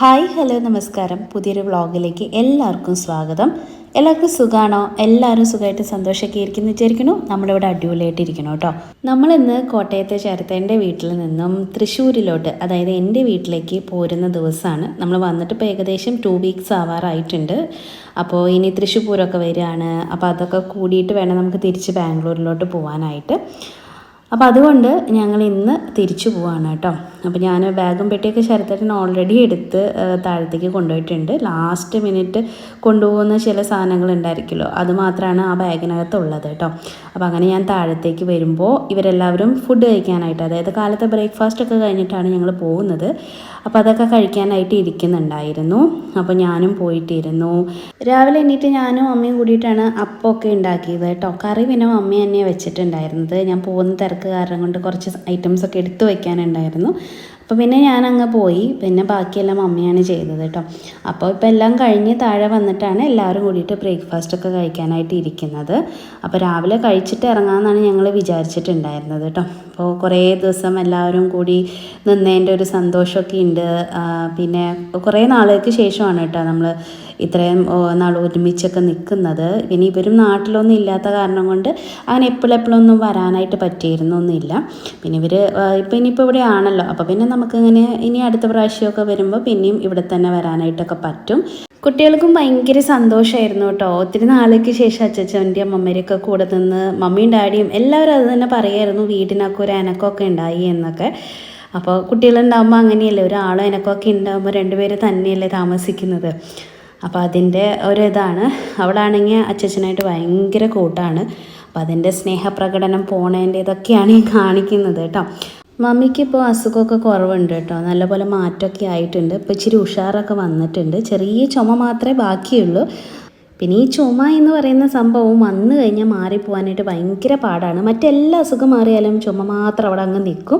Hi hello നമസ്കാരം. പുതിയൊരു വ്ളോഗിലേക്ക് എല്ലാവർക്കും സ്വാഗതം. എല്ലാവർക്കും സുഖമാണോ? എല്ലാവരും സുഖമായിട്ട് സന്തോഷമൊക്കെ ഇരിക്കുന്നു വിചാരിക്കണു. നമ്മളിവിടെ അടിപൊളിയായിട്ട് ഇരിക്കണം കേട്ടോ. നമ്മളിന്ന് കോട്ടയത്തെ ചേർത്തേൻ്റെ വീട്ടിൽ നിന്നും തൃശ്ശൂരിലോട്ട്, അതായത് എൻ്റെ വീട്ടിലേക്ക് പോരുന്ന ദിവസമാണ്. നമ്മൾ വന്നിട്ട് ഇപ്പോൾ ഏകദേശം 2 വീക്സ് ആവാറായിട്ടുണ്ട്. അപ്പോൾ ഇനി തൃശ്ശൂർ പൂരമൊക്കെ വരികയാണ്. അപ്പോൾ അതൊക്കെ കൂടിയിട്ട് വേണം നമുക്ക് തിരിച്ച് ബാംഗ്ലൂരിലോട്ട് പോകാനായിട്ട്. അപ്പോൾ അതുകൊണ്ട് ഞങ്ങൾ ഇന്ന് തിരിച്ചു പോവാണ് കേട്ടോ. അപ്പോൾ ഞാൻ ബാഗും പെട്ടിയൊക്കെ ശരത്തേട്ടൻ ഓൾറെഡി എടുത്ത് താഴത്തേക്ക് കൊണ്ടുപോയിട്ടുണ്ട്. ലാസ്റ്റ് മിനിറ്റ് കൊണ്ടുപോകുന്ന ചില സാധനങ്ങൾ ഉണ്ടായിരിക്കുമല്ലോ, അത് മാത്രമാണ് ആ ബാഗിനകത്തുള്ളത് കേട്ടോ. അപ്പോൾ അങ്ങനെ ഞാൻ താഴത്തേക്ക് വരുമ്പോൾ ഇവരെല്ലാവരും ഫുഡ് കഴിക്കാനായിട്ട്, അതായത് കാലത്തെ ബ്രേക്ക്ഫാസ്റ്റൊക്കെ കഴിഞ്ഞിട്ടാണ് ഞങ്ങൾ പോകുന്നത്. അപ്പോൾ അതൊക്കെ കഴിക്കാനായിട്ട് ഇരിക്കുന്നുണ്ടായിരുന്നു. അപ്പോൾ ഞാനും പോയിട്ടിരുന്നു. രാവിലെ എണീറ്റ് ഞാനും അമ്മയും കൂടിയിട്ടാണ് അപ്പമൊക്കെ ഉണ്ടാക്കിയത് കേട്ടോ. കറി പിന്നെ അമ്മ തന്നെയാണ് വെച്ചിട്ടുണ്ടായിരുന്നത്. ഞാൻ പോകുന്ന തിരക്ക് കാരണം കൊണ്ട് കുറച്ച് ഐറ്റംസൊക്കെ എടുത്തു വയ്ക്കാനുണ്ടായിരുന്നു. അപ്പോൾ പിന്നെ ഞാനങ്ങ് പോയി. പിന്നെ ബാക്കിയെല്ലാം അമ്മയാണ് ചെയ്തത് കേട്ടോ. അപ്പോൾ ഇപ്പോൾ എല്ലാം കഴിഞ്ഞ് താഴെ വന്നിട്ടാണ് എല്ലാവരും കൂടിയിട്ട് ബ്രേക്ക്ഫാസ്റ്റൊക്കെ കഴിക്കാനായിട്ട് ഇരിക്കുന്നത്. അപ്പോൾ രാവിലെ കഴിച്ചിട്ട് ഇറങ്ങാമെന്നാണ് ഞങ്ങൾ വിചാരിച്ചിട്ടുണ്ടായിരുന്നത് കേട്ടോ. അപ്പോൾ കുറേ ദിവസം എല്ലാവരും കൂടി നിന്നതിൻ്റെ ഒരു സന്തോഷമൊക്കെ ഉണ്ട്. പിന്നെ കുറേ നാളുകൾക്ക് ശേഷമാണ് കേട്ടോ നമ്മൾ ഇത്രയും നാൾ ഒരുമിച്ചൊക്കെ നിൽക്കുന്നത്. പിന്നെ ഇവരും നാട്ടിലൊന്നും ഇല്ലാത്ത കാരണം കൊണ്ട് അങ്ങനെ എപ്പോഴെപ്പോഴൊന്നും വരാനായിട്ട് പറ്റിയിരുന്നൊന്നുമില്ല. പിന്നെ ഇനിയിപ്പോൾ ഇവിടെ ആണല്ലോ, അപ്പോൾ പിന്നെ നമുക്കിങ്ങനെ ഇനി അടുത്ത പ്രാവശ്യമൊക്കെ വരുമ്പോൾ പിന്നെയും ഇവിടെ തന്നെ വരാനായിട്ടൊക്കെ പറ്റും. കുട്ടികൾക്കും ഭയങ്കര സന്തോഷമായിരുന്നു കേട്ടോ. ഒത്തിരി നാൾക്ക് ശേഷം അച്ഛൻ്റെയും അമ്മമ്മയുടെയൊക്കെ കൂടെ നിന്ന് മമ്മിയും ഡാഡിയും എല്ലാവരും അത് തന്നെ പറയായിരുന്നു, വീടിനൊക്കെ ഒരു അനക്കമൊക്കെ ഉണ്ടായി എന്നൊക്കെ. അപ്പോൾ കുട്ടികളുണ്ടാകുമ്പോൾ അങ്ങനെയല്ലേ, ഒരാളും അനക്കമൊക്കെ ഉണ്ടാകുമ്പോൾ രണ്ടുപേര് തന്നെയല്ലേ താമസിക്കുന്നത്. അപ്പോൾ അതിൻ്റെ ഒരിതാണ്. അവളാണെങ്കിൽ അച്ഛനായിട്ട് ഭയങ്കര കൂട്ടാണ്. അപ്പോൾ അതിൻ്റെ സ്നേഹപ്രകടനം പോണേൻ്റെ ഇതൊക്കെയാണ് ഈ കാണിക്കുന്നത് കേട്ടോ. മമ്മിക്ക് ഇപ്പോൾ അസുഖമൊക്കെ കുറവുണ്ട് കേട്ടോ. നല്ലപോലെ മാറ്റമൊക്കെ ആയിട്ടുണ്ട്. ഇപ്പോൾ ഇച്ചിരി ഉഷാറൊക്കെ വന്നിട്ടുണ്ട്. ചെറിയ ചുമ മാത്രമേ ബാക്കിയുള്ളൂ. പിന്നെ ഈ ചുമ എന്ന് പറയുന്ന സംഭവം വന്നു കഴിഞ്ഞാൽ മാറിപ്പോകാനായിട്ട് ഭയങ്കര പാടാണ്. മറ്റെല്ലാ അസുഖം മാറിയാലും ചുമ മാത്രം അവിടെ അങ്ങ് നിൽക്കും.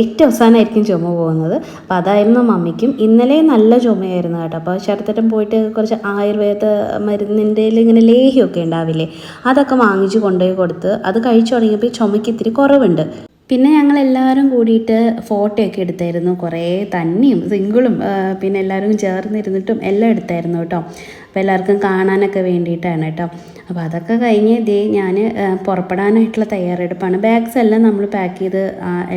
ഏറ്റവും അവസാനമായിരിക്കും ചുമ പോകുന്നത്. അപ്പോൾ അതായിരുന്നു മമ്മിക്കും. ഇന്നലെ നല്ല ചുമയായിരുന്നു കേട്ടോ. അപ്പോൾ ശരത്തേട്ടൻ പോയിട്ട് കുറച്ച് ആയുർവേദ മരുന്നിൻ്റെ ഇങ്ങനെ ലേഹ്യമൊക്കെ ഉണ്ടാവില്ലേ, അതൊക്കെ വാങ്ങിച്ച് കൊണ്ടുപോയി കൊടുത്ത് അത് കഴിച്ചു തുടങ്ങിയപ്പോൾ ചുമയ്ക്ക് ഇത്തിരി കുറവുണ്ട്. പിന്നെ ഞങ്ങളെല്ലാവരും കൂടിയിട്ട് ഫോട്ടോയൊക്കെ എടുത്തായിരുന്നു. കുറേ തന്നെയും സിംഗിളും പിന്നെ എല്ലാവരും ചേർന്നിരുന്നിട്ടും എല്ലാം എടുത്തായിരുന്നു കേട്ടോ. അപ്പോൾ എല്ലാവർക്കും കാണാനൊക്കെ വേണ്ടിയിട്ടാണ് കേട്ടോ. അപ്പോൾ അതൊക്കെ കഴിഞ്ഞ് ഞാൻ പുറപ്പെടാനായിട്ടുള്ള തയ്യാറെടുപ്പാണ്. ബാഗ്സ് എല്ലാം നമ്മൾ പാക്ക് ചെയ്ത്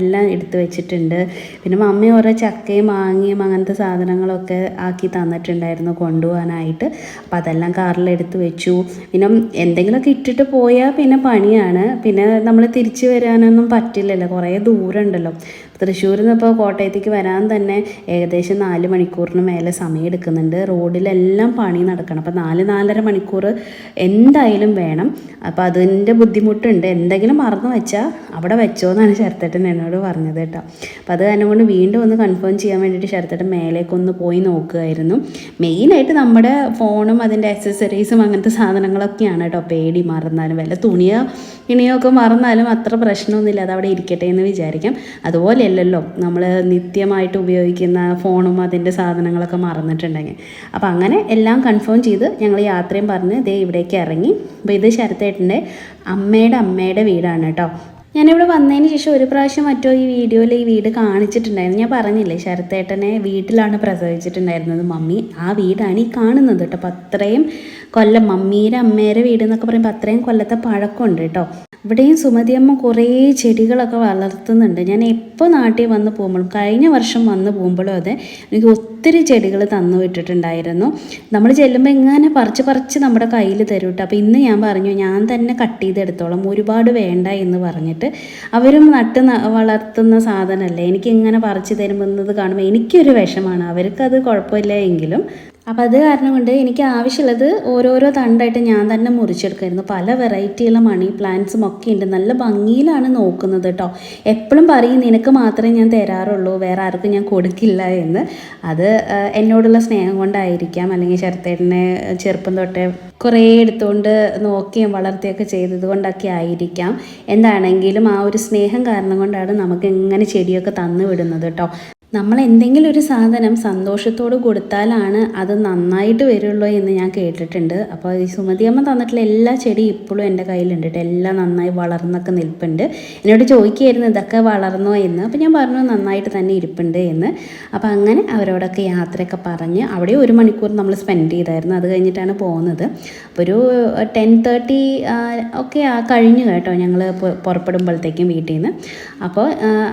എല്ലാം എടുത്ത് വെച്ചിട്ടുണ്ട്. പിന്നെ മമ്മി ഓരോ ചക്കയും മാങ്ങയും അങ്ങനത്തെ സാധനങ്ങളൊക്കെ ആക്കി തന്നിട്ടുണ്ടായിരുന്നു കൊണ്ടുപോകാനായിട്ട്. അപ്പോൾ അതെല്ലാം കാറിലെടുത്ത് വെച്ചു. പിന്നെ എന്തെങ്കിലുമൊക്കെ ഇട്ടിട്ട് പോയാൽ പിന്നെ പണിയാണ്. പിന്നെ നമ്മൾ തിരിച്ച് വരാനൊന്നും പറ്റില്ലല്ലോ, കുറേ ദൂരം ഉണ്ടല്ലോ. തൃശ്ശൂരിൽ നിന്ന് ഇപ്പോൾ കോട്ടയത്തേക്ക് വരാൻ തന്നെ ഏകദേശം 4 മണിക്കൂറിന് മേലെ സമയം എടുക്കുന്നുണ്ട്. റോഡിലെല്ലാം പണി നടക്കണം. അപ്പോൾ 4-4.5 മണിക്കൂർ എന്തായാലും വേണം. അപ്പോൾ അതിൻ്റെ ബുദ്ധിമുട്ടുണ്ട്. എന്തെങ്കിലും മറന്നു വെച്ചാൽ അവിടെ വെച്ചോ എന്നാണ് ശരത്തേട്ടൻ എന്നോട് പറഞ്ഞത് കേട്ടോ. അപ്പോൾ അത് കാരണം കൊണ്ട് വീണ്ടും ഒന്ന് കൺഫേം ചെയ്യാൻ വേണ്ടിയിട്ട് ശരത്തേട്ടൻ മേലേക്കൊന്ന് പോയി നോക്കുമായിരുന്നു. മെയിനായിട്ട് നമ്മുടെ ഫോണും അതിൻ്റെ അക്സസറീസും അങ്ങനത്തെ സാധനങ്ങളൊക്കെയാണ് കേട്ടോ പേടി. മറന്നാലും വല്ല തുണിയോ ഇണിയോ ഒക്കെ മറന്നാലും അത്ര പ്രശ്നമൊന്നുമില്ല, അത് അവിടെ ഇരിക്കട്ടെ എന്ന് വിചാരിക്കാം. അതുപോലെയല്ലല്ലോ നമ്മൾ നിത്യമായിട്ട് ഉപയോഗിക്കുന്ന ഫോണും അതിൻ്റെ സാധനങ്ങളൊക്കെ മറന്നിട്ടുണ്ടെങ്കിൽ. അപ്പോൾ അങ്ങനെ എല്ലാം കൺഫേം ചെയ്ത് ഞങ്ങൾ യാത്രയും പറഞ്ഞ് ഇവിടേക്ക് ഇറങ്ങി. അപ്പോൾ ഇത് ശരത്തേട്ടൻ്റെ അമ്മയുടെ വീടാണ് കേട്ടോ. ഞാനിവിടെ വന്നതിന് ശേഷം ഒരു പ്രാവശ്യം മറ്റോ ഈ വീഡിയോയിൽ ഈ വീട് കാണിച്ചിട്ടുണ്ടായിരുന്നു. ഞാൻ പറഞ്ഞില്ലേ, ശരത്തേട്ടനെ വീട്ടിലാണ് പ്രസവിച്ചിട്ടുണ്ടായിരുന്നത് മമ്മി. ആ വീടാണ് ഈ കാണുന്നത് കേട്ടോ. അപ്പോൾ അത്രയും കൊല്ലം മമ്മിയുടെ അമ്മയുടെ വീട് എന്നൊക്കെ പറയുമ്പോൾ അത്രയും കൊല്ലത്തെ പഴക്കമുണ്ട് കേട്ടോ. ഇവിടെയും സുമതിയമ്മ കുറേ ചെടികളൊക്കെ വളർത്തുന്നുണ്ട്. ഞാൻ എപ്പോൾ നാട്ടിൽ വന്ന് പോകുമ്പോഴും, കഴിഞ്ഞ വർഷം വന്ന് പോകുമ്പോഴും അതെ, എനിക്ക് ഒത്തിരി ചെടികൾ തന്നു വിട്ടിട്ടുണ്ടായിരുന്നു. നമ്മൾ ചെല്ലുമ്പോൾ എങ്ങനെ പറിച്ച് നമ്മുടെ കയ്യിൽ തരും കേട്ടോ. അപ്പോൾ ഇന്ന് ഞാൻ പറഞ്ഞു ഞാൻ തന്നെ കട്ട് ചെയ്തെടുത്തോളാം, ഒരുപാട് വേണ്ട എന്ന് പറഞ്ഞിട്ട്. അവരും വളർത്തുന്ന സാധനമല്ലേ, എനിക്ക് ഇങ്ങനെ പറിച്ച് തരുമ്പോൾ കാണുമ്പോൾ എനിക്കൊരു വിഷമാണ്. അവർക്കത് കുഴപ്പമില്ല എങ്കിലും. അപ്പോൾ അത് കാരണം കൊണ്ട് എനിക്ക് ആവശ്യമുള്ളത് ഓരോരോ തണ്ടായിട്ട് ഞാൻ തന്നെ മുറിച്ചെടുക്കുമായിരുന്നു. പല വെറൈറ്റിയുള്ള മണി പ്ലാന്റ്സും ഒക്കെ ഉണ്ട്. നല്ല ഭംഗിയിലാണ് നോക്കുന്നത് കേട്ടോ. എപ്പോഴും പറയും നിനക്ക് മാത്രമേ ഞാൻ തരാറുള്ളൂ, വേറെ ആർക്കും ഞാൻ കൊടുക്കില്ല എന്ന്. അത് എന്നോടുള്ള സ്നേഹം കൊണ്ടായിരിക്കാം, അല്ലെങ്കിൽ ശരത്തേട്ടനെ ചെറുപ്പം തൊട്ടേ കുറേ എടുത്തുകൊണ്ട് നോക്കിയും വളർത്തിയൊക്കെ ചെയ്തത് കൊണ്ടൊക്കെ ആയിരിക്കാം. എന്താണെങ്കിലും ആ ഒരു സ്നേഹം കാരണം കൊണ്ടാണ് നമുക്ക് ഇങ്ങനെ ചെടിയൊക്കെ തന്നു വിടുന്നത് കേട്ടോ. നമ്മൾ എന്തെങ്കിലും ഒരു സാധനം സന്തോഷത്തോട് കൊടുത്താലാണ് അത് നന്നായിട്ട് വരുള്ളൂ എന്ന് ഞാൻ കേട്ടിട്ടുണ്ട്. അപ്പോൾ ഈ സുമതിയമ്മ തന്നിട്ടുള്ള എല്ലാ ചെടിയും ഇപ്പോഴും എൻ്റെ കയ്യിലുണ്ട് കേട്ടോ. എല്ലാം നന്നായി വളർന്നൊക്കെ നിൽപ്പുണ്ട്. എന്നോട് ചോദിക്കുകയായിരുന്നു ഇതൊക്കെ വളർന്നോ എന്ന്. അപ്പോൾ ഞാൻ പറഞ്ഞു നന്നായിട്ട് തന്നെ ഇരിപ്പുണ്ട് എന്ന്. അപ്പോൾ അങ്ങനെ അവരോടൊക്കെ യാത്രയൊക്കെ പറഞ്ഞ് അവിടെ 1 മണിക്കൂർ നമ്മൾ സ്പെൻഡ് ചെയ്തായിരുന്നു. അത് കഴിഞ്ഞിട്ടാണ് പോകുന്നത്. അപ്പോൾ ഒരു 10:30 ഒക്കെ കഴിഞ്ഞു കേട്ടോ ഞങ്ങൾ പുറപ്പെടുമ്പോഴത്തേക്കും വീട്ടിൽ നിന്ന്. അപ്പോൾ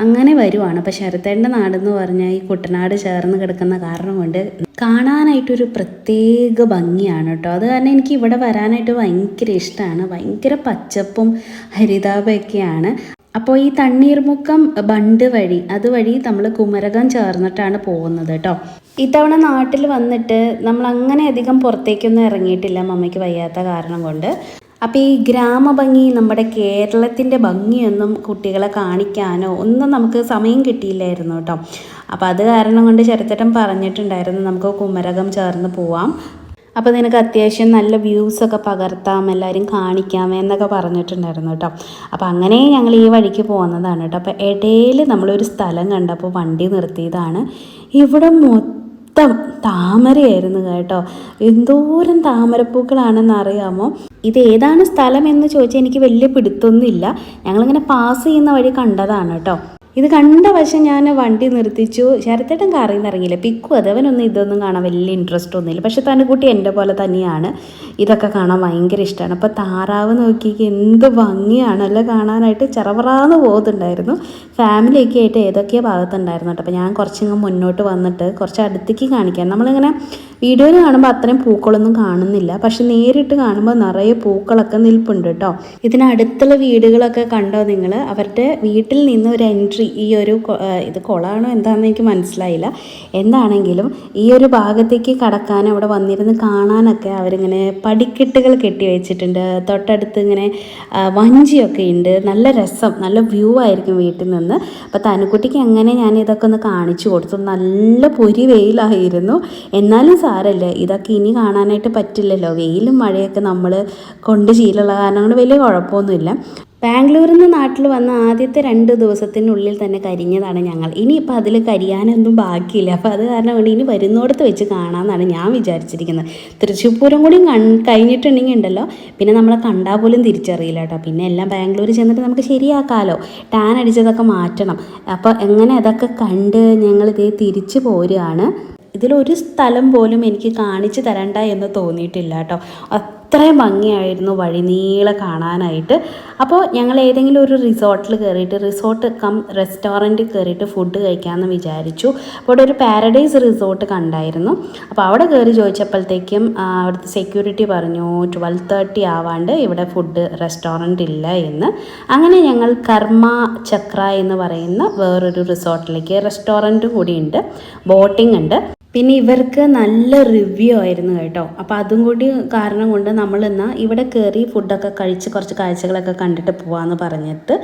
അങ്ങനെ വരുവാണ്. അപ്പോൾ ശരത്തേൻ്റെ നാടെന്ന് പറഞ്ഞാൽ ഈ കുട്ടനാട് ചേർന്ന് കിടക്കുന്ന കാരണം കൊണ്ട് കാണാനായിട്ടൊരു പ്രത്യേക ഭംഗിയാണ് കേട്ടോ. അത് കാരണം എനിക്ക് ഇവിടെ വരാനായിട്ട് ഭയങ്കര ഇഷ്ടമാണ്. ഭയങ്കര പച്ചപ്പും ഹരിതാപമൊക്കെയാണ്. അപ്പോൾ ഈ തണ്ണീർമുക്കം ബണ്ട് വഴി അതുവഴി നമ്മൾ കുമരകം ചേർന്നിട്ടാണ് പോകുന്നത് കേട്ടോ. ഇത്തവണ നാട്ടിൽ വന്നിട്ട് നമ്മൾ അങ്ങനെ അധികം പുറത്തേക്കൊന്നും ഇറങ്ങിയിട്ടില്ല മമ്മിക്ക് വയ്യാത്ത കാരണം കൊണ്ട്. അപ്പോൾ ഈ ഗ്രാമഭംഗി നമ്മുടെ കേരളത്തിൻ്റെ ഭംഗിയൊന്നും കുട്ടികളെ കാണിക്കാനോ ഒന്നും നമുക്ക് സമയം കിട്ടിയില്ലായിരുന്നു കേട്ടോ. അപ്പോൾ അത് കാരണം കൊണ്ട് ചരിത്രം പറഞ്ഞിട്ടുണ്ടായിരുന്നു നമുക്ക് കുമരകം ചേർന്ന് പോവാം, അപ്പോൾ നിനക്ക് അത്യാവശ്യം നല്ല വ്യൂസൊക്കെ പകർത്താം, എല്ലാവരും കാണിക്കാം എന്നൊക്കെ പറഞ്ഞിട്ടുണ്ടായിരുന്നു കേട്ടോ. അപ്പോൾ അങ്ങനെ ഞങ്ങൾ ഈ വഴിക്ക് പോകുന്നതാണ് കേട്ടോ. അപ്പോൾ ഇടയിൽ നമ്മളൊരു സ്ഥലം കണ്ടപ്പോൾ വണ്ടി നിർത്തിയതാണ്. ഇവിടെ മൊത്തം താമരയായിരുന്നു കേട്ടോ. എന്തോരം താമരപ്പൂക്കളാണെന്ന് അറിയാമോ? ഇത് ഏതാണ് സ്ഥലം എന്ന് ചോദിച്ചാൽ എനിക്ക് വലിയ പിടുത്തൊന്നുമില്ല. ഞങ്ങളിങ്ങനെ പാസ് ചെയ്യുന്ന വഴി കണ്ടതാണ് കേട്ടോ. ഇത് കണ്ട വശം ഞാൻ വണ്ടി നിർത്തിച്ചു. ശരത്തേട്ടൻ കാറിൽ നിന്ന് ഇറങ്ങിയില്ല. പിക്കും അതവനൊന്നും ഇതൊന്നും കാണാൻ വലിയ ഇൻട്രസ്റ്റ് ഒന്നുമില്ല. പക്ഷെ തനുകുട്ടി എൻ്റെ പോലെ തന്നെയാണ്, ഇതൊക്കെ കാണാൻ ഭയങ്കര ഇഷ്ടമാണ്. അപ്പോൾ താറാവ് നോക്കിക്ക് എന്ത് ഭംഗിയാണല്ലോ കാണാനായിട്ട്. ചെറവറാന്ന് പോകുന്നുണ്ടായിരുന്നു. ഫാമിലിയൊക്കെ ആയിട്ട് ഏതൊക്കെയോ ഭാഗത്തുണ്ടായിരുന്നു കേട്ടോ. അപ്പോൾ ഞാൻ കുറച്ചിങ്ങ് മുന്നോട്ട് വന്നിട്ട് കുറച്ച് അടുത്തേക്ക് കാണിക്കാം. നമ്മളിങ്ങനെ വീഡിയോയിൽ കാണുമ്പോൾ അത്രയും പൂക്കളൊന്നും കാണുന്നില്ല, പക്ഷെ നേരിട്ട് കാണുമ്പോൾ നിറയെ പൂക്കളൊക്കെ നിൽപ്പുണ്ട് കേട്ടോ. ഇതിനടുത്തുള്ള വീടുകളൊക്കെ കണ്ടോ നിങ്ങൾ? അവരുടെ വീട്ടിൽ നിന്ന് ഒരു എൻട്രി ഈ ഒരു ഇത് കുളമാണോ എന്താണെന്ന് എനിക്ക് മനസ്സിലായില്ല. എന്താണെങ്കിലും ഈ ഒരു ഭാഗത്തേക്ക് കടക്കാൻ അവിടെ വന്നിരുന്ന് കാണാനൊക്കെ അവരിങ്ങനെ പടിക്കെട്ടുകൾ കെട്ടി വെച്ചിട്ടുണ്ട്. തൊട്ടടുത്ത് ഇങ്ങനെ വഞ്ചിയൊക്കെ ഉണ്ട്. നല്ല രസം, നല്ല വ്യൂ ആയിരിക്കും വീട്ടിൽ നിന്ന്. അപ്പോൾ തനുക്കുട്ടിക്ക് അങ്ങനെ ഞാൻ ഇതൊക്കെ ഒന്ന് കാണിച്ചു കൊടുത്തു. നല്ല പൊരി വെയിലായിരുന്നു. എന്നാലും സാരമില്ല, ഇതൊക്കെ ഇനി കാണാനായിട്ട് പറ്റില്ലല്ലോ. വെയിലും മഴയൊക്കെ നമ്മൾ കൊണ്ട് ശീലമുള്ള കാരണം കൊണ്ട് വലിയ കുഴപ്പമൊന്നുമില്ല. ബാംഗ്ലൂരിൽ നിന്ന് നാട്ടിൽ വന്ന ആദ്യത്തെ 2 ദിവസത്തിനുള്ളിൽ തന്നെ കരിഞ്ഞതാണ് ഞങ്ങൾ. ഇനിയിപ്പോൾ അതിൽ കരിയാനൊന്നും ബാക്കിയില്ല. അപ്പോൾ അത് കാരണം കൊണ്ട് ഇനി വരുന്നിടത്ത് വെച്ച് കാണാമെന്നാണ് ഞാൻ വിചാരിച്ചിരിക്കുന്നത്. തൃശ്ശൂർ പൂരം കൂടി കഴിഞ്ഞിട്ടുണ്ടെങ്കിൽ ഉണ്ടല്ലോ പിന്നെ നമ്മളെ കണ്ടാൽ പോലും തിരിച്ചറിയില്ല കേട്ടോ. പിന്നെ എല്ലാം ബാംഗ്ലൂർ ചെന്നിട്ട് നമുക്ക് ശരിയാക്കാമല്ലോ. ടാൻ അടിച്ചതൊക്കെ മാറ്റണം. അപ്പോൾ എങ്ങനെ അതൊക്കെ കണ്ട് ഞങ്ങളിതേ തിരിച്ച് പോരുകയാണ്. ഇതിലൊരു സ്ഥലം പോലും എനിക്ക് കാണിച്ചു തരണ്ട എന്ന് തോന്നിയിട്ടില്ല കേട്ടോ. അത്രയും ഭംഗിയായിരുന്നു വഴി നീളെ കാണാനായിട്ട്. അപ്പോൾ ഞങ്ങൾ ഏതെങ്കിലും ഒരു റിസോർട്ടിൽ കയറിയിട്ട് റിസോർട്ട് കം റെസ്റ്റോറൻറ്റിൽ കയറിയിട്ട് ഫുഡ് കഴിക്കാമെന്ന് വിചാരിച്ചു. അപ്പോൾ അവിടെ ഒരു പാരഡൈസ് റിസോർട്ട് കണ്ടായിരുന്നു. അപ്പോൾ അവിടെ കയറി ചോദിച്ചപ്പോഴത്തേക്കും അവിടുത്തെ സെക്യൂരിറ്റി പറഞ്ഞു 12:30 ആവാണ്ട് ഇവിടെ ഫുഡ് റെസ്റ്റോറൻറ്റ് ഇല്ല എന്ന്. അങ്ങനെ ഞങ്ങൾ കർമ്മ ചക്ര എന്ന് പറയുന്ന വേറൊരു റിസോർട്ടിലേക്ക്, റെസ്റ്റോറൻറ്റ് കൂടിയുണ്ട്, ബോട്ടിംഗ് ഉണ്ട്. പിന്നെ ഇവർക്ക് നല്ല റിവ്യൂ ആയിരുന്നു കേട്ടോ. അപ്പോൾ അതും കൂടി കാരണം കൊണ്ട് നമ്മളിന്ന് ഇവിടെ കയറി ഫുഡൊക്കെ കഴിച്ച് കുറച്ച് കാഴ്ചകളൊക്കെ കണ്ടിട്ട് പോകാമെന്ന് പറഞ്ഞിട്ട്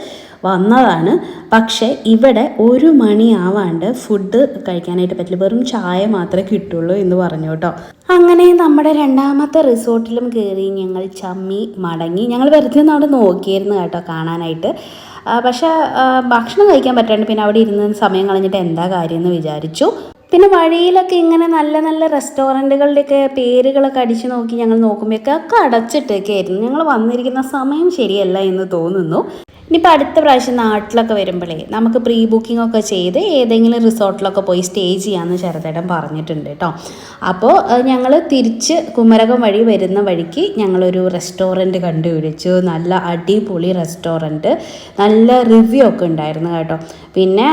വന്നതാണ്. പക്ഷേ ഇവിടെ 1 മണി ആവാണ്ട് ഫുഡ് കഴിക്കാനായിട്ട് പറ്റില്ല, വെറും ചായ മാത്രമേ കിട്ടുള്ളൂ എന്ന് പറഞ്ഞു കേട്ടോ. അങ്ങനെ നമ്മുടെ 2ാമത്തെ റിസോർട്ടിലും കയറി ഞങ്ങൾ ചമ്മി മടങ്ങി. ഞങ്ങൾ വെറുതെ ഒന്ന് അവിടെ നോക്കിയിരുന്നു കേട്ടോ കാണാനായിട്ട്. പക്ഷേ ഭക്ഷണം കഴിക്കാൻ പറ്റാണ്ട് പിന്നെ അവിടെ ഇരുന്ന് സമയം കളഞ്ഞിട്ട് എന്താ കാര്യം എന്ന് വിചാരിച്ചു. പിന്നെ വഴിയിലൊക്കെ ഇങ്ങനെ നല്ല നല്ല റെസ്റ്റോറൻറ്റുകളുടെയൊക്കെ പേരുകളൊക്കെ അടിച്ചു നോക്കി ഞങ്ങൾ നോക്കുമ്പോഴൊക്കെ അടച്ചിട്ടൊക്കെ ആയിരുന്നു. ഞങ്ങൾ വന്നിരിക്കുന്ന സമയം ശരിയല്ല എന്ന് തോന്നുന്നു. ഇനിയിപ്പോൾ അടുത്ത പ്രാവശ്യം നാട്ടിലൊക്കെ വരുമ്പോഴേ നമുക്ക് പ്രീ ബുക്കിംഗ് ഒക്കെ ചെയ്ത് ഏതെങ്കിലും റിസോർട്ടിലൊക്കെ പോയി സ്റ്റേ ചെയ്യാമെന്ന് ശരത്തേട്ടൻ പറഞ്ഞിട്ടുണ്ട് കേട്ടോ. അപ്പോൾ ഞങ്ങൾ തിരിച്ച് കുമരകം വഴി വരുന്ന വഴിക്ക് ഞങ്ങളൊരു റെസ്റ്റോറൻറ്റ് കണ്ടുപിടിച്ചു. നല്ല അടിപൊളി റെസ്റ്റോറൻറ്റ്, നല്ല റിവ്യൂ ഒക്കെ ഉണ്ടായിരുന്നു കേട്ടോ. പിന്നെ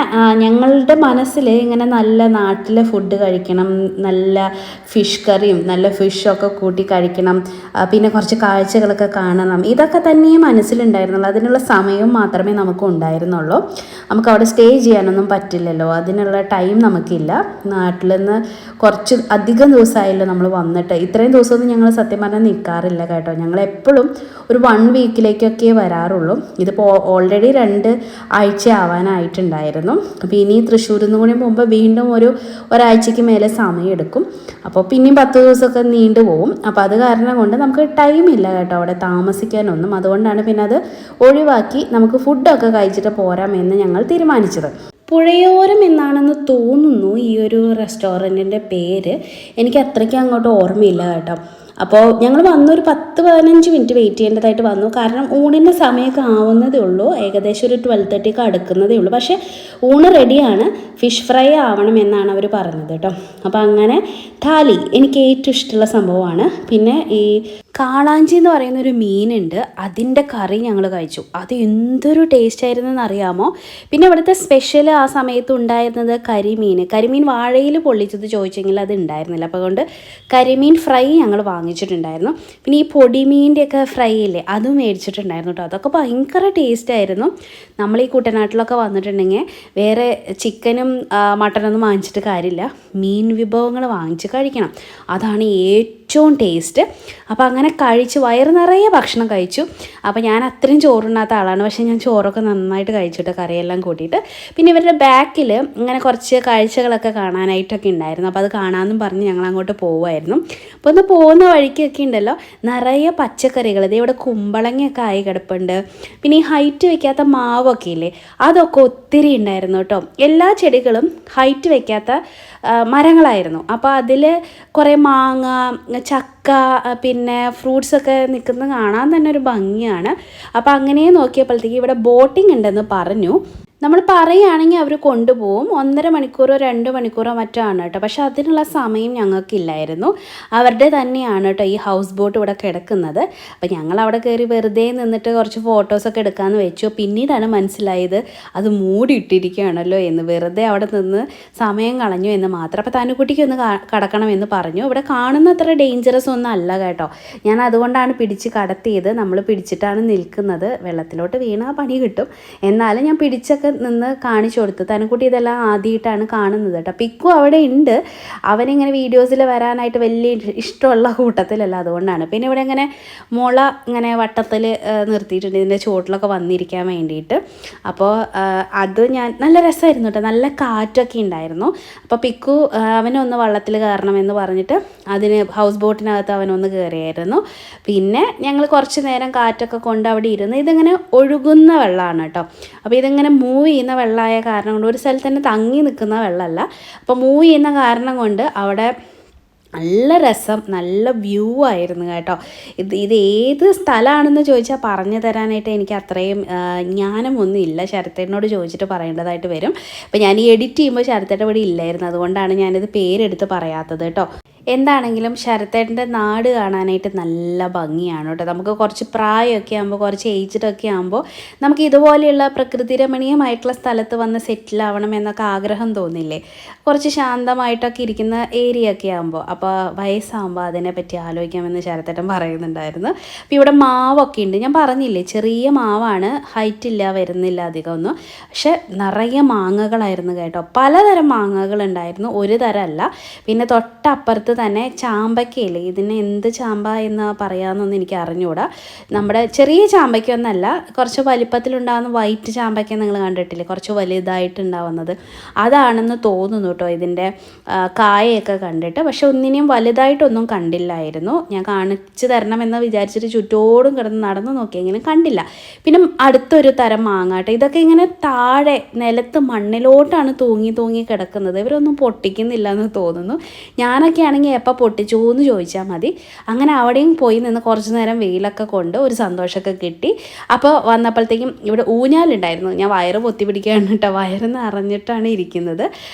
ഞങ്ങളുടെ മനസ്സിൽ ഇങ്ങനെ നല്ല നാട്ടിലെ ഫുഡ് കഴിക്കണം, നല്ല ഫിഷ് കറിയും നല്ല ഫിഷൊക്കെ കൂട്ടി കഴിക്കണം, പിന്നെ കുറച്ച് കാഴ്ചകളൊക്കെ കാണണം, ഇതൊക്കെ തന്നെയേ മനസ്സിലുണ്ടായിരുന്നുള്ളൂ. അതിനുള്ള സമയം മാത്രമേ നമുക്ക് ഉണ്ടായിരുന്നുള്ളൂ. നമുക്ക് അവിടെ സ്റ്റേ ചെയ്യാനൊന്നും പറ്റില്ലല്ലോ, അതിനുള്ള ടൈം നമുക്കില്ല. നാട്ടിൽ നിന്ന് കുറച്ച് അധികം ദിവസമായല്ലോ നമ്മൾ വന്നിട്ട്. ഇത്രയും ദിവസമൊന്നും ഞങ്ങൾ സത്യം പറഞ്ഞാൽ നിൽക്കാറില്ല കേട്ടോ. ഞങ്ങൾ എപ്പോഴും ഒരു 1 വീക്കിലേക്കൊക്കെ വരാറുള്ളൂ. ഇതിപ്പോൾ ഓൾറെഡി 2 ആഴ്ച ആവാനായിട്ടുണ്ടായിരുന്നു. അപ്പോൾ ഇനി തൃശ്ശൂരിൽ നിന്ന് കൂടി പോകുമ്പോൾ വീണ്ടും ഒരാഴ്ചയ്ക്ക് മേലെ സമയം എടുക്കും. അപ്പോൾ പിന്നെയും 10 ദിവസമൊക്കെ നീണ്ടു പോകും. അപ്പോൾ അത് കാരണം കൊണ്ട് നമുക്ക് ടൈമില്ല കേട്ടോ അവിടെ താമസിക്കാനൊന്നും. അതുകൊണ്ടാണ് പിന്നെ അത് ഒഴിവാക്കി നമുക്ക് ഫുഡൊക്കെ കഴിച്ചിട്ട് പോരാമെന്ന് ഞങ്ങൾ തീരുമാനിച്ചത്. പുഴയോരം എന്നാണെന്ന് തോന്നുന്നു ഈ ഒരു റെസ്റ്റോറൻറ്റിൻ്റെ പേര്. എനിക്ക് അത്രയ്ക്ക് അങ്ങോട്ട് ഓർമ്മയില്ല കേട്ടോ. അപ്പോൾ ഞങ്ങൾ വന്നൊരു 10-15 മിനിറ്റ് വെയിറ്റ് ചെയ്യേണ്ടതായിട്ട് വന്നു. കാരണം ഊണിൻ്റെ സമയമൊക്കെ ആവുന്നതേ ഉള്ളൂ, ഏകദേശം ഒരു 12:30 അടുക്കുന്നതേ ഉള്ളൂ. പക്ഷേ ഊണ് റെഡിയാണ്, ഫിഷ് ഫ്രൈ ആവണം എന്നാണ് അവർ പറഞ്ഞത് കേട്ടോ. അപ്പോൾ അങ്ങനെ താലി എനിക്ക് ഏറ്റവും ഇഷ്ടമുള്ള സംഭവമാണ്. പിന്നെ ഈ കാളാഞ്ചി എന്ന് പറയുന്ന ഒരു മീനുണ്ട്, അതിൻ്റെ കറി ഞങ്ങൾ കഴിച്ചു. അത് എന്തൊരു ടേസ്റ്റ് ആയിരുന്നെന്ന് അറിയാമോ. പിന്നെ ഇവിടുത്തെ സ്പെഷ്യൽ ആ സമയത്ത് ഉണ്ടായിരുന്നത് കരിമീൻ വാഴയിൽ പൊള്ളിച്ചത് ചോദിച്ചെങ്കിൽ അത് ഉണ്ടായിരുന്നില്ല. അപ്പോൾ അതുകൊണ്ട് കരിമീൻ ഫ്രൈ ഞങ്ങൾ വാങ്ങിച്ചിട്ടുണ്ടായിരുന്നു. പിന്നെ ഈ പൊടിമീൻ്റെയൊക്കെ ഫ്രൈ ഇല്ലേ, അതും മേടിച്ചിട്ടുണ്ടായിരുന്നു കേട്ടോ. അതൊക്കെ ഭയങ്കര ടേസ്റ്റ് ആയിരുന്നു. നമ്മൾ ഈ കുട്ടനാട്ടിലൊക്കെ വന്നിട്ടുണ്ടെങ്കിൽ വേറെ ചിക്കനും മട്ടനൊന്നും വാങ്ങിച്ചിട്ട് കാര്യമില്ല, മീൻ വിഭവങ്ങൾ വാങ്ങിച്ച് കഴിക്കണം, അതാണ് ഏറ്റവും ടേസ്റ്റ്. അപ്പോൾ അങ്ങനെ കഴിച്ച് വയറ് നിറയെ ഭക്ഷണം കഴിച്ചു. അപ്പോൾ ഞാൻ അത്രയും ചോറുണ്ണാത്ത ആളാണ്, പക്ഷേ ഞാൻ ചോറൊക്കെ നന്നായിട്ട് കഴിച്ചിട്ട് കറിയെല്ലാം കൂട്ടിയിട്ട്. പിന്നെ ഇവരുടെ ബാക്കിൽ ഇങ്ങനെ കുറച്ച് കാഴ്ചകളൊക്കെ കാണാനായിട്ടൊക്കെ ഉണ്ടായിരുന്നു. അപ്പോൾ അത് കാണാമെന്നും പറഞ്ഞ് ഞങ്ങൾ അങ്ങോട്ട് പോവുമായിരുന്നു. അപ്പോൾ ഒന്ന് പോകുന്ന വഴിക്കൊക്കെ ഉണ്ടല്ലോ നിറയെ പച്ചക്കറികൾ, ഇത് ഇവിടെ കുമ്പളങ്ങയൊക്കെ ആയി കിടപ്പുണ്ട്. പിന്നെ ഈ ഹൈറ്റ് വയ്ക്കാത്ത മാവൊക്കെ ഇല്ലേ, അതൊക്കെ ഒത്തിരി ഉണ്ടായിരുന്നു കേട്ടോ. എല്ലാ ചെടികളും ഹൈറ്റ് വയ്ക്കാത്ത മരങ്ങളായിരുന്നു. അപ്പോൾ അതിൽ കുറേ മാങ്ങ, ചക്ക, പിന്നെ ഫ്രൂട്ട്സൊക്കെ നിൽക്കുന്നത് കാണാൻ തന്നെ ഒരു ഭംഗിയാണ്. അപ്പോൾ അങ്ങനെ നോക്കിയപ്പോഴത്തേക്ക് ഇവിടെ ബോട്ടിംഗ് ഉണ്ടെന്ന് പറഞ്ഞു. നമ്മൾ പറയുകയാണെങ്കിൽ അവർ കൊണ്ടുപോകും, 1.5 മണിക്കൂറോ 2 മണിക്കൂറോ മറ്റോ ആണ് കേട്ടോ. പക്ഷെ അതിനുള്ള സമയം ഞങ്ങൾക്കില്ലായിരുന്നു. അവരുടെ തന്നെയാണ് കേട്ടോ ഈ ഹൗസ് ബോട്ട് ഇവിടെ കിടക്കുന്നത്. അപ്പോൾ ഞങ്ങൾ അവിടെ കയറി വെറുതെ നിന്നിട്ട് കുറച്ച് ഫോട്ടോസൊക്കെ എടുക്കാമെന്ന് വെച്ചു. പിന്നീടാണ് മനസ്സിലായത് അത് മൂടിയിട്ടിരിക്കുകയാണല്ലോ എന്ന്. വെറുതെ അവിടെ നിന്ന് സമയം കളഞ്ഞു എന്ന് മാത്രം. അപ്പോൾ തനുക്കുട്ടിക്ക് ഒന്ന് കടക്കണമെന്ന് പറഞ്ഞു. ഇവിടെ കാണുന്ന അത്ര ഡേഞ്ചറസ് ഒന്നും അല്ല കേട്ടോ. ഞാൻ അതുകൊണ്ടാണ് പിടിച്ച് കടത്തിയത്. നമ്മൾ പിടിച്ചിട്ടാണ് നിൽക്കുന്നത്, വെള്ളത്തിലോട്ട് വീണാൽ പണി കിട്ടും. എന്നാലും ഞാൻ പിടിച്ചൊക്കെ നിന്ന് കാണിച്ചു കൊടുത്തു. തനുക്കുട്ടി ഇതെല്ലാം ആദ്യമായിട്ടാണ് കാണുന്നത് കേട്ടോ. പിക്കു അവിടെ ഉണ്ട്, അവനിങ്ങനെ വീഡിയോസിൽ വരാനായിട്ട് വലിയ ഇഷ്ടമുള്ള കൂട്ടത്തിലല്ല, അതുകൊണ്ടാണ്. പിന്നെ ഇവിടെ ഇങ്ങനെ മുള ഇങ്ങനെ വട്ടത്തിൽ നിർത്തിയിട്ടുണ്ട്, ഇതിൻ്റെ ചുവട്ടിലൊക്കെ വന്നിരിക്കാൻ വേണ്ടിയിട്ട്. അപ്പോൾ അത് നല്ല രസമായിരുന്നു കേട്ടോ, നല്ല കാറ്റൊക്കെ ഉണ്ടായിരുന്നു. അപ്പോൾ പിക്കു അവനൊന്ന് വള്ളത്തിൽ കയറണമെന്ന് പറഞ്ഞിട്ട് അതിന് ഹൗസ് ബോട്ടിനകത്ത് അവനൊന്ന് കയറിയായിരുന്നു. പിന്നെ ഞങ്ങൾ കുറച്ച് നേരം കാറ്റൊക്കെ കൊണ്ട് അവിടെ ഇരുന്ന്. ഇതിങ്ങനെ ഒഴുകുന്ന വെള്ളമാണ് കേട്ടോ. അപ്പോൾ ഇതിങ്ങനെ മൂവ് ചെയ്യുന്ന വെള്ളമായ കാരണം കൊണ്ട് ഒരു സ്ഥലത്ത് തന്നെ തങ്ങി നിൽക്കുന്ന വെള്ളമല്ല. അപ്പോൾ മൂവ് ചെയ്യുന്ന കാരണം കൊണ്ട് അവിടെ നല്ല രസം, നല്ല വ്യൂ ആയിരുന്നു കേട്ടോ. ഇത് ഏത് സ്ഥലമാണെന്ന് ചോദിച്ചാൽ പറഞ്ഞു തരാനായിട്ട് എനിക്ക് അത്രയും ജ്ഞാനമൊന്നും ഇല്ല. ശരത്തേട്ടനോട് ചോദിച്ചിട്ട് പറയേണ്ടതായിട്ട് വരും. അപ്പോൾ ഞാൻ ഈ എഡിറ്റ് ചെയ്യുമ്പോൾ ശരത്തേട്ട ഇവിടെ ഇല്ലായിരുന്നു, അതുകൊണ്ടാണ് ഞാനിത് പേരെടുത്ത് പറയാത്തത് കേട്ടോ. എന്താണെങ്കിലും ശരത്തേട്ടൻ്റെ നാട് കാണാനായിട്ട് നല്ല ഭംഗിയാണ് കേട്ടോ. നമുക്ക് കുറച്ച് പ്രായമൊക്കെ ആകുമ്പോൾ, കുറച്ച് ഏജ്ഡൊക്കെ ആകുമ്പോൾ നമുക്ക് ഇതുപോലെയുള്ള പ്രകൃതി രമണീയമായിട്ടുള്ള സ്ഥലത്ത് വന്ന് സെറ്റിൽ ആവണം എന്നൊക്കെ ആഗ്രഹം തോന്നില്ലേ, കുറച്ച് ശാന്തമായിട്ടൊക്കെ ഇരിക്കുന്ന ഏരിയ ഒക്കെ ആകുമ്പോൾ. അപ്പോൾ വയസ്സാകുമ്പോൾ അതിനെപ്പറ്റി ആലോചിക്കാമെന്ന് ശരത്തേട്ടൻ പറയുന്നുണ്ടായിരുന്നു. അപ്പോൾ ഇവിടെ മാവൊക്കെ ഉണ്ട്, ഞാൻ പറഞ്ഞില്ലേ ചെറിയ മാവാണ്, ഹൈറ്റ് ഇല്ല, വരുന്നില്ല അധികം ഒന്നും. പക്ഷെ നിറയെ മാങ്ങകളായിരുന്നു കേട്ടോ. പലതരം മാങ്ങകളുണ്ടായിരുന്നു, ഒരു തരമല്ല. പിന്നെ തൊട്ടപ്പുറത്ത് തന്നെ ചാമ്പയ്ക്കയില്ലേ, ഇതിന് എന്ത് ചാമ്പ എന്ന് പറയാമെന്നൊന്നും എനിക്ക് അറിഞ്ഞുകൂടാ. നമ്മുടെ ചെറിയ ചാമ്പയ്ക്കൊന്നല്ല, കുറച്ച് വലിപ്പത്തിലുണ്ടാകുന്ന വൈറ്റ് ചാമ്പയ്ക്ക നിങ്ങൾ കണ്ടിട്ടില്ലേ, കുറച്ച് വലുതായിട്ടുണ്ടാവുന്നത്, അതാണെന്ന് തോന്നുന്നു കേട്ടോ ഇതിൻ്റെ കായയൊക്കെ കണ്ടിട്ട്. പക്ഷെ ഒന്നിനെയും വലുതായിട്ടൊന്നും കണ്ടില്ലായിരുന്നു. ഞാൻ കാണിച്ചു തരണമെന്ന് വിചാരിച്ചിട്ട് ചുറ്റോടും കിടന്ന് നടന്നു നോക്കിയെങ്കിലും കണ്ടില്ല. പിന്നെ അടുത്തൊരു തരം മാങ്ങാട്ടെ, ഇതൊക്കെ ഇങ്ങനെ താഴെ നിലത്ത് മണ്ണിലോട്ടാണ് തൂങ്ങി കിടക്കുന്നത്. ഇവരൊന്നും പൊട്ടിക്കുന്നില്ല എന്ന് തോന്നുന്നു. ഞാനൊക്കെ ആണെങ്കിൽ എപ്പോൾ പൊട്ടിച്ചു എന്ന് ചോദിച്ചാൽ മതി. അങ്ങനെ അവിടെയും പോയി നിന്ന് കുറച്ച് നേരം വെയിലൊക്കെ കൊണ്ട് ഒരു സന്തോഷമൊക്കെ കിട്ടി. അപ്പോൾ വന്നപ്പോഴത്തേക്കും ഇവിടെ ഊഞ്ഞാലുണ്ടായിരുന്നു. ഞാൻ വയറ് പൊത്തി പിടിക്കുകയാണ് കേട്ടോ, വയറ് നിറഞ്ഞിട്ടാണ് ഇരിക്കുന്നത്.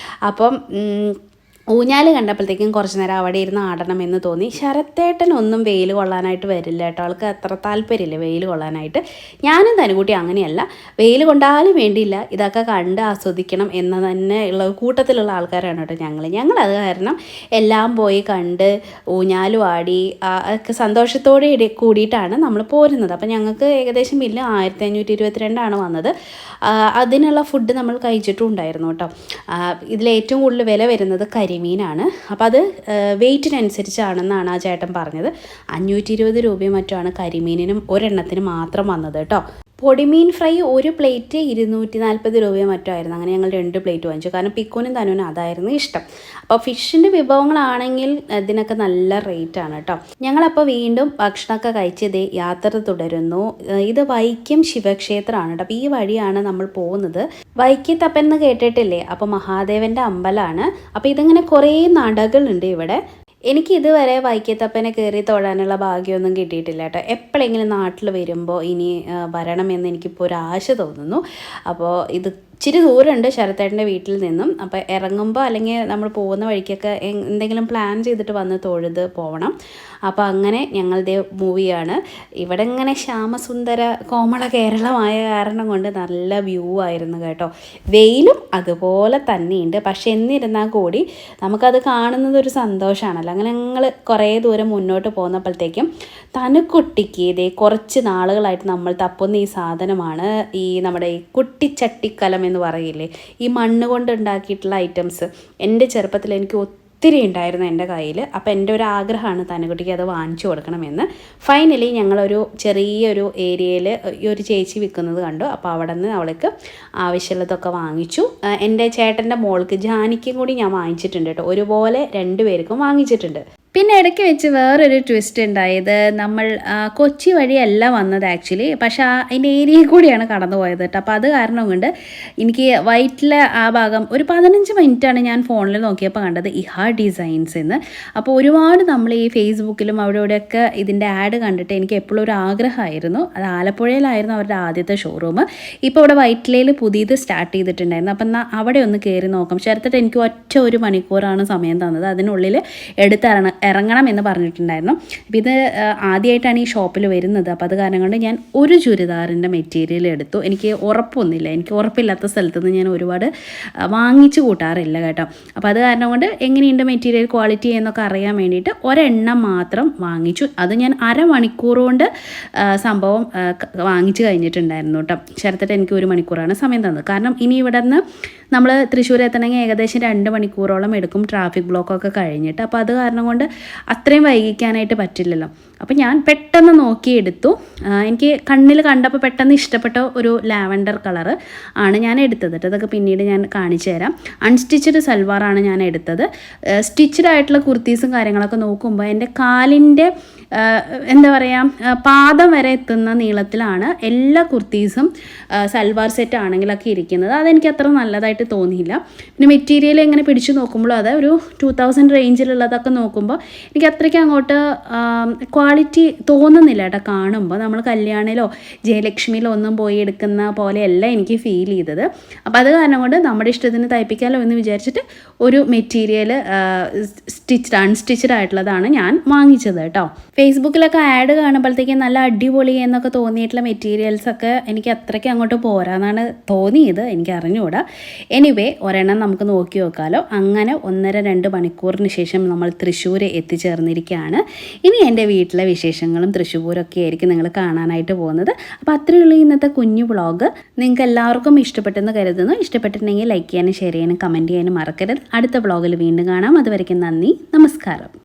അപ്പം ഊഞ്ഞാൽ കണ്ടപ്പോഴത്തേക്കും കുറച്ച് നേരം അവിടെ ഇരുന്ന് ആടണമെന്ന് തോന്നി. ശരത്തേട്ടനൊന്നും വെയിൽ കൊള്ളാനായിട്ട് വരില്ല കേട്ടോ, ആൾക്ക് അത്ര താല്പര്യമില്ല വെയിൽ കൊള്ളാനായിട്ട്. ഞാനും തനുകുട്ടി അങ്ങനെയല്ല, വെയിൽ കൊണ്ടാലും വേണ്ടിയില്ല, ഇതൊക്കെ കണ്ട് ആസ്വദിക്കണം എന്ന് തന്നെ ഉള്ള കൂട്ടത്തിലുള്ള ആൾക്കാരാണ് കേട്ടോ ഞങ്ങൾ. അത് കാരണം എല്ലാം പോയി കണ്ട് ഊഞ്ഞാലും ആടി ഒക്കെ സന്തോഷത്തോടെ കൂടിയിട്ടാണ് നമ്മൾ പോരുന്നത്. അപ്പോൾ ഞങ്ങൾക്ക് ഏകദേശം ബില്ല് 1522 വന്നത്. അതിനുള്ള ഫുഡ് നമ്മൾ കഴിച്ചിട്ടും ഉണ്ടായിരുന്നു കേട്ടോ. ഇതിലേറ്റവും കൂടുതൽ വില വരുന്നത് കരിമീനാണ്. അപ്പോൾ അത് വെയ്റ്റിനനുസരിച്ചാണെന്നാണ് ആ ചേട്ടൻ പറഞ്ഞത്. 520 രൂപയും മറ്റുമാണ് കരിമീനിനും ഒരെണ്ണത്തിന് മാത്രം വന്നത് കേട്ടോ. പൊടിമീൻ ഫ്രൈ ഒരു പ്ലേറ്റ് 240 രൂപയോ മറ്റോ ആയിരുന്നു. അങ്ങനെ ഞങ്ങൾ 2 പ്ലേറ്റ് വാങ്ങിച്ചു. കാരണം പിക്കുനും തനുവിനും അതായിരുന്നു ഇഷ്ടം. അപ്പോൾ ഫിഷിൻ്റെ വിഭവങ്ങളാണെങ്കിൽ ഇതിനൊക്കെ നല്ല റേറ്റാണ് കേട്ടോ. ഞങ്ങളപ്പോൾ വീണ്ടും ഭക്ഷണമൊക്കെ കഴിച്ച് ഇതേ യാത്ര തുടരുന്നു. ഇത് വൈക്കം ശിവക്ഷേത്രമാണ് കേട്ടോ. അപ്പോൾ ഈ വഴിയാണ് നമ്മൾ പോകുന്നത്. വൈക്കത്തപ്പൻ എന്ന് കേട്ടിട്ടില്ലേ? അപ്പോൾ മഹാദേവൻ്റെ അമ്പലമാണ്. അപ്പോൾ ഇതിങ്ങനെ കുറേ നടകളുണ്ട് ഇവിടെ. എനിക്ക് ഇതുവരെ വൈക്കത്തപ്പനെ കയറി തൊഴാനുള്ള ഭാഗ്യമൊന്നും കിട്ടിയിട്ടില്ല കേട്ടോ. എപ്പോഴെങ്കിലും നാട്ടിൽ വരുമ്പോൾ ഇനി വരണമെന്ന് എനിക്കിപ്പോൾ ഒരു ആശ തോന്നുന്നു. അപ്പോൾ ഇത് ഇച്ചിരി ദൂരമുണ്ട് ശരത്തേട്ടൻ്റെ വീട്ടിൽ നിന്നും. അപ്പോൾ ഇറങ്ങുമ്പോൾ അല്ലെങ്കിൽ നമ്മൾ പോകുന്ന വഴിക്കൊക്കെ എന്തെങ്കിലും പ്ലാൻ ചെയ്തിട്ട് വന്ന് തൊഴുത് പോകണം. അപ്പോൾ അങ്ങനെ ഞങ്ങളുടെ മൂവിയാണ്. ഇവിടെ ഇങ്ങനെ ശ്യാമസുന്ദര കോമള കേരളമായ കാരണം കൊണ്ട് നല്ല വ്യൂ ആയിരുന്നു കേട്ടോ. വെയിലും അതുപോലെ തന്നെയുണ്ട്. പക്ഷെ എന്നിരുന്നാൽ കൂടി നമുക്കത് കാണുന്നത് ഒരു സന്തോഷമാണല്ലോ. അങ്ങനെ ഞങ്ങൾ കുറേ ദൂരം മുന്നോട്ട് പോകുന്നപ്പോഴത്തേക്കും തനുക്കുട്ടിക്ക് ഇതേ കുറച്ച് നാളുകളായിട്ട് നമ്മൾ തപ്പുന്ന ഈ സാധനമാണ് ഈ നമ്മുടെ ഈ കുട്ടിച്ചട്ടിക്കലം എന്ന് പറയില്ലേ, ഈ മണ്ണ് കൊണ്ട് ഉണ്ടാക്കിയിട്ടുള്ള ഐറ്റംസ്. എൻ്റെ ചെറുപ്പത്തിൽ എനിക്ക് ഒത്തിരി ഉണ്ടായിരുന്നു എൻ്റെ കയ്യിൽ. അപ്പോൾ എൻ്റെ ഒരു ആഗ്രഹമാണ് തനുകുട്ടിക്ക് അത് വാങ്ങിച്ചു കൊടുക്കണമെന്ന്. ഫൈനലി ഞങ്ങളൊരു ചെറിയൊരു ഏരിയയിൽ ഈ ഒരു ചേച്ചി വിൽക്കുന്നത് കണ്ടു. അപ്പോൾ അവിടെ നിന്ന് അവൾക്ക് ആവശ്യമുള്ളതൊക്കെ വാങ്ങിച്ചു. എൻ്റെ ചേട്ടൻ്റെ മോൾക്ക് ജാനിക്കും കൂടി ഞാൻ വാങ്ങിച്ചിട്ടുണ്ട് കേട്ടോ. ഒരുപോലെ 2 പേർക്കും വാങ്ങിച്ചിട്ടുണ്ട്. പിന്നെ ഇടയ്ക്ക് വെച്ച് വേറൊരു ട്വിസ്റ്റ് ഉണ്ടായത്, നമ്മൾ കൊച്ചി വഴിയല്ല വന്നത് ആക്ച്വലി. പക്ഷേ അതിൻ്റെ ഏരിയയിൽ കൂടിയാണ് കടന്നു പോയത് കേട്ടോ. അപ്പോൾ അത് കാരണം കൊണ്ട് എനിക്ക് വൈറ്റിലെ ആ ഭാഗം ഒരു 15 മിനിറ്റാണ് ഞാൻ ഫോണിൽ നോക്കിയപ്പോൾ കണ്ടത് ഇഹ ഡിസൈൻസ് എന്ന്. അപ്പോൾ ഒരുപാട് നമ്മൾ ഈ ഫേസ്ബുക്കിലും അവിടെ ഇവിടെയൊക്കെ ഇതിൻ്റെ ആഡ് കണ്ടിട്ട് എനിക്ക് എപ്പോഴും ഒരു ആഗ്രഹമായിരുന്നു. അത് ആലപ്പുഴയിലായിരുന്നു അവരുടെ ആദ്യത്തെ ഷോറൂം. ഇപ്പോൾ ഇവിടെ വൈറ്റിലയിൽ പുതിയത് സ്റ്റാർട്ട് ചെയ്തിട്ടുണ്ടായിരുന്നു. അപ്പം എന്നാൽ അവിടെ ഒന്ന് കയറി നോക്കാം. ചേർത്തിട്ട് എനിക്ക് ഒറ്റ 1 മണിക്കൂറാണ് സമയം തന്നത്. അതിനുള്ളിൽ ഇറങ്ങണം എന്ന് പറഞ്ഞിട്ടുണ്ടായിരുന്നു. അപ്പോൾ ഇത് ആദ്യമായിട്ടാണ് ഈ ഷോപ്പിൽ വരുന്നത്. അപ്പോൾ അത് കാരണം കൊണ്ട് ഞാൻ ഒരു ചുരിദാറിൻ്റെ മെറ്റീരിയൽ എടുത്തു. എനിക്ക് ഉറപ്പൊന്നുമില്ല, എനിക്ക് ഉറപ്പില്ലാത്ത സ്ഥലത്ത് നിന്ന് ഞാൻ ഒരുപാട് വാങ്ങിച്ചു കൂട്ടാറില്ല കേട്ടോ. അപ്പോൾ അത് കാരണം കൊണ്ട് എങ്ങനെയുണ്ട് മെറ്റീരിയൽ ക്വാളിറ്റി എന്നൊക്കെ അറിയാൻ വേണ്ടിയിട്ട് ഒരെണ്ണം മാത്രം വാങ്ങിച്ചു. അത് ഞാൻ അരമണിക്കൂർ കൊണ്ട് സംഭവം വാങ്ങിച്ചു കഴിഞ്ഞിട്ടുണ്ടായിരുന്നു കേട്ടോ. ചേർത്തിട്ട് എനിക്ക് 1 മണിക്കൂറാണ് സമയം തന്നത്. കാരണം ഇനി ഇവിടെ നിന്ന് നമ്മൾ തൃശ്ശൂർ എത്തണമെങ്കിൽ ഏകദേശം 2 മണിക്കൂറോളം എടുക്കും, ട്രാഫിക് ബ്ലോക്കൊക്കെ കഴിഞ്ഞിട്ട്. അപ്പോൾ അത് കാരണം കൊണ്ട് അത്രയും വൈകിക്കാനായിട്ട് പറ്റില്ലല്ലോ. അപ്പോൾ ഞാൻ പെട്ടെന്ന് നോക്കിയെടുത്തു. എനിക്ക് കണ്ണിൽ കണ്ടപ്പോൾ പെട്ടെന്ന് ഇഷ്ടപ്പെട്ട ഒരു ലാവൻഡർ കളറ് ആണ് ഞാൻ എടുത്തത്. അതൊക്കെ പിന്നീട് ഞാൻ കാണിച്ചു തരാം. അൺസ്റ്റിച്ചഡ് സൽവാറാണ് ഞാൻ എടുത്തത്. സ്റ്റിച്ചഡ് ആയിട്ടുള്ള കുർത്തീസും കാര്യങ്ങളൊക്കെ നോക്കുമ്പോൾ എൻ്റെ കാലിൻ്റെ എന്താ പറയുക പാദം വരെ എത്തുന്ന നീളത്തിലാണ് എല്ലാ കുർത്തീസും സൽവാർ സെറ്റ് ആണെങ്കിലൊക്കെ ഇരിക്കുന്നത്. അതെനിക്ക് അത്ര നല്ലതായിട്ട് തോന്നിയില്ല. പിന്നെ മെറ്റീരിയൽ എങ്ങനെ പിടിച്ച് നോക്കുമ്പോഴും അത് ഒരു 2000 റേഞ്ചിലുള്ളതൊക്കെ നോക്കുമ്പോൾ എനിക്ക് അത്രയ്ക്ക് അങ്ങോട്ട് ക്വാളിറ്റി തോന്നുന്നില്ല കേട്ടോ. കാണുമ്പോൾ നമ്മൾ കല്യാണിലോ ജയലക്ഷ്മിയിലോ ഒന്നും പോയി എടുക്കുന്ന പോലെയല്ല എനിക്ക് ഫീൽ ചെയ്തത്. അപ്പോൾ അത് കാരണം കൊണ്ട് നമ്മുടെ ഇഷ്ടത്തിന് തയ്പ്പിക്കാമല്ലോ എന്ന് വിചാരിച്ചിട്ട് ഒരു മെറ്റീരിയൽ അൺസ്റ്റിച്ചഡ് ആയിട്ടുള്ളതാണ് ഞാൻ വാങ്ങിച്ചത് കേട്ടോ. ഫേസ്ബുക്കിലൊക്കെ ആഡ് കാണുമ്പോഴത്തേക്കും നല്ല അടിപൊളി എന്നൊക്കെ തോന്നിയിട്ടുള്ള മെറ്റീരിയൽസൊക്കെ എനിക്ക് അത്രയ്ക്ക് അങ്ങോട്ട് പോരാന്നാണ് തോന്നിയത്. എനിക്ക് അറിഞ്ഞുകൂടാ. എനിവേ ഒരെണ്ണം നമുക്ക് നോക്കി നോക്കാമല്ലോ. അങ്ങനെ 1.5-2 മണിക്കൂറിന് ശേഷം നമ്മൾ തൃശ്ശൂർ എത്തിച്ചേർന്നിരിക്കുകയാണ്. ഇനി എൻ്റെ വീട്ടിലെ വിശേഷങ്ങളും തൃശ്ശൂരൊക്കെ ആയിരിക്കും നിങ്ങൾ കാണാനായിട്ട് പോകുന്നത്. അപ്പോൾ അത്രയുള്ള ഇന്നത്തെ കുഞ്ഞു വ്ളോഗ് നിങ്ങൾക്ക് എല്ലാവർക്കും ഇഷ്ടപ്പെട്ടെന്ന് കരുതുന്നു. ഇഷ്ടപ്പെട്ടിട്ടുണ്ടെങ്കിൽ ലൈക്ക് ചെയ്യാനും ഷെയർ ചെയ്യാനും കമൻറ്റ് ചെയ്യാനും മറക്കരുത്. അടുത്ത വ്ളോഗിൽ വീണ്ടും കാണാം. അതുവരയ്ക്കും നന്ദി, നമസ്കാരം.